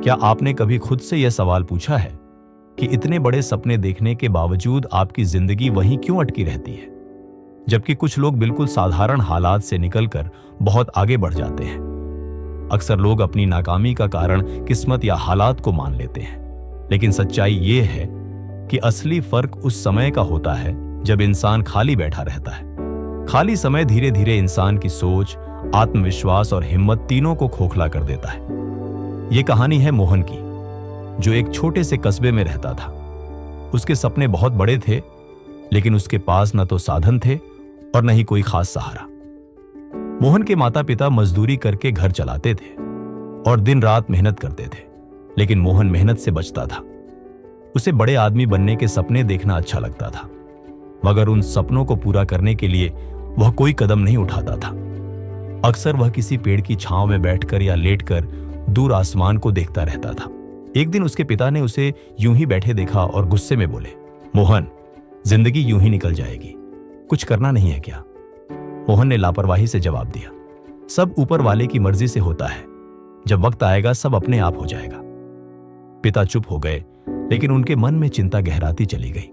क्या आपने कभी खुद से यह सवाल पूछा है कि इतने बड़े सपने देखने के बावजूद आपकी जिंदगी वहीं क्यों अटकी रहती है, जबकि कुछ लोग बिल्कुल साधारण हालात से निकलकर बहुत आगे बढ़ जाते हैं। अक्सर लोग अपनी नाकामी का कारण किस्मत या हालात को मान लेते हैं, लेकिन सच्चाई ये है कि असली फर्क उस समय का होता है जब इंसान खाली बैठा रहता है। खाली समय धीरे धीरे इंसान की सोच, आत्मविश्वास और हिम्मत तीनों को खोखला कर देता है। ये कहानी है मोहन की, जो एक छोटे से कस्बे में रहता था। उसके सपने बहुत बड़े थे, लेकिन उसके पास न तो साधन थे और न ही कोई खास सहारा। मोहन के माता पिता मजदूरी करके घर चलाते थे और दिन रात मेहनत करते थे, लेकिन मोहन मेहनत से बचता था। उसे बड़े आदमी बनने के सपने देखना अच्छा लगता था, मगर उन सपनों को पूरा करने के लिए वह कोई कदम नहीं उठाता था। अक्सर वह किसी पेड़ की छांव में बैठकर या लेटकर दूर आसमान को देखता रहता था। एक दिन उसके पिता ने उसे यूं ही बैठे देखा और गुस्से में बोले, मोहन, जिंदगी यूं ही निकल जाएगी, कुछ करना नहीं है क्या? मोहन ने लापरवाही से जवाब दिया, सब ऊपर वाले की मर्जी से होता है, जब वक्त आएगा सब अपने आप हो जाएगा। पिता चुप हो गए, लेकिन उनके मन में चिंता गहराती चली गई।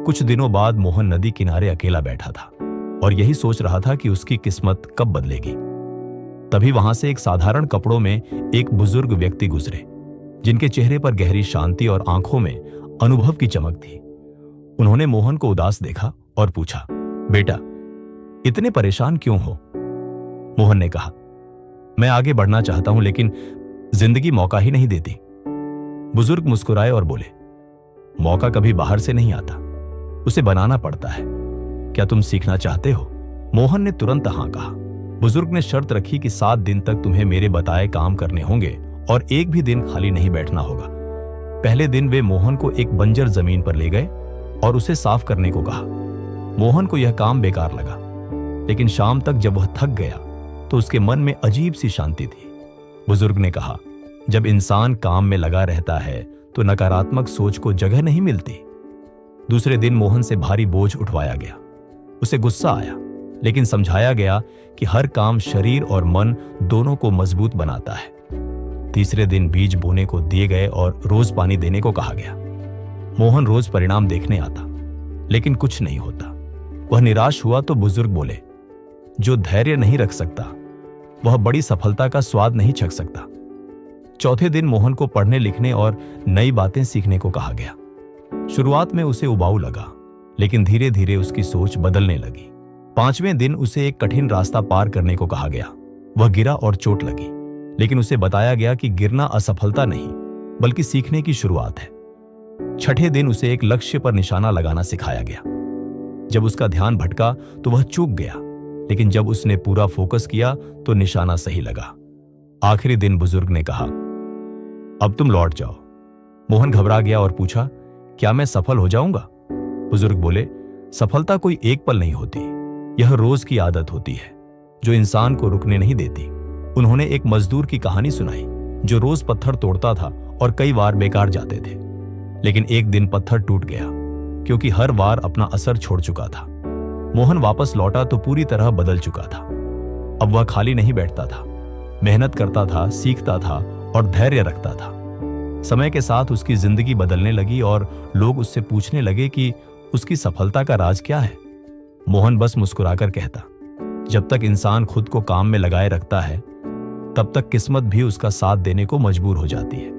कुछ दिनों बाद मोहन नदी किनारे अकेला बैठा था और यही सोच रहा था कि उसकी किस्मत कब बदलेगी। तभी वहां से एक साधारण कपड़ों में एक बुजुर्ग व्यक्ति गुजरे, जिनके चेहरे पर गहरी शांति और आंखों में अनुभव की चमक थी। उन्होंने मोहन को उदास देखा और पूछा, बेटा, इतने परेशान क्यों हो? मोहन ने कहा, मैं आगे बढ़ना चाहता हूं, लेकिन जिंदगी मौका ही नहीं देती। बुजुर्ग मुस्कुराए और बोले, मौका कभी बाहर से नहीं आता, उसे बनाना पड़ता है। क्या तुम सीखना चाहते हो? मोहन ने तुरंत हाँ कहा। बुजुर्ग ने शर्त रखी कि 7 दिन तक तुम्हें मेरे बताए काम करने होंगे और एक भी दिन खाली नहीं बैठना होगा। पहले दिन वे मोहन को एक बंजर जमीन पर ले गए और उसे साफ करने को कहा। मोहन को यह काम बेकार लगा, लेकिन शाम तक जब वह थक गया तो उसके मन में अजीब सी शांति थी। बुजुर्ग ने कहा, जब इंसान काम में लगा रहता है तो नकारात्मक सोच को जगह नहीं मिलती। दूसरे दिन मोहन से भारी बोझ उठवाया गया। उसे गुस्सा आया, लेकिन समझाया गया कि हर काम शरीर और मन दोनों को मजबूत बनाता है। तीसरे दिन बीज बोने को दिए गए और रोज पानी देने को कहा गया। मोहन रोज परिणाम देखने आता, लेकिन कुछ नहीं होता। वह निराश हुआ तो बुजुर्ग बोले, जो धैर्य नहीं रख सकता वह बड़ी सफलता का स्वाद नहीं चख सकता। चौथे दिन मोहन को पढ़ने लिखने और नई बातें सीखने को कहा गया। शुरुआत में उसे उबाऊ लगा, लेकिन धीरे धीरे उसकी सोच बदलने लगी। 5वें दिन उसे एक कठिन रास्ता पार करने को कहा गया। वह गिरा और चोट लगी, लेकिन उसे बताया गया कि गिरना असफलता नहीं, बल्कि सीखने की शुरुआत है। 6ठे दिन उसे एक लक्ष्य पर निशाना लगाना सिखाया गया। जब उसका ध्यान भटका तो वह चूक गया, लेकिन जब उसने पूरा फोकस किया तो निशाना सही लगा। आखिरी दिन बुजुर्ग ने कहा, अब तुम लौट जाओ। मोहन घबरा गया और पूछा, क्या मैं सफल हो जाऊंगा? बुजुर्ग बोले, सफलता कोई एक पल नहीं होती, यह रोज की आदत होती है जो इंसान को रुकने नहीं देती। उन्होंने एक मजदूर की कहानी सुनाई जो रोज पत्थर तोड़ता था और कई बार बेकार जाते थे, लेकिन एक दिन पत्थर टूट गया क्योंकि हर बार अपना असर छोड़ चुका था। मोहन वापस लौटा तो पूरी तरह बदल चुका था। अब वह खाली नहीं बैठता था, मेहनत करता था, सीखता था और धैर्य रखता था। समय के साथ उसकी जिंदगी बदलने लगी और लोग उससे पूछने लगे कि उसकी सफलता का राज क्या है। मोहन बस मुस्कुराकर कहता, जब तक इंसान खुद को काम में लगाए रखता है, तब तक किस्मत भी उसका साथ देने को मजबूर हो जाती है।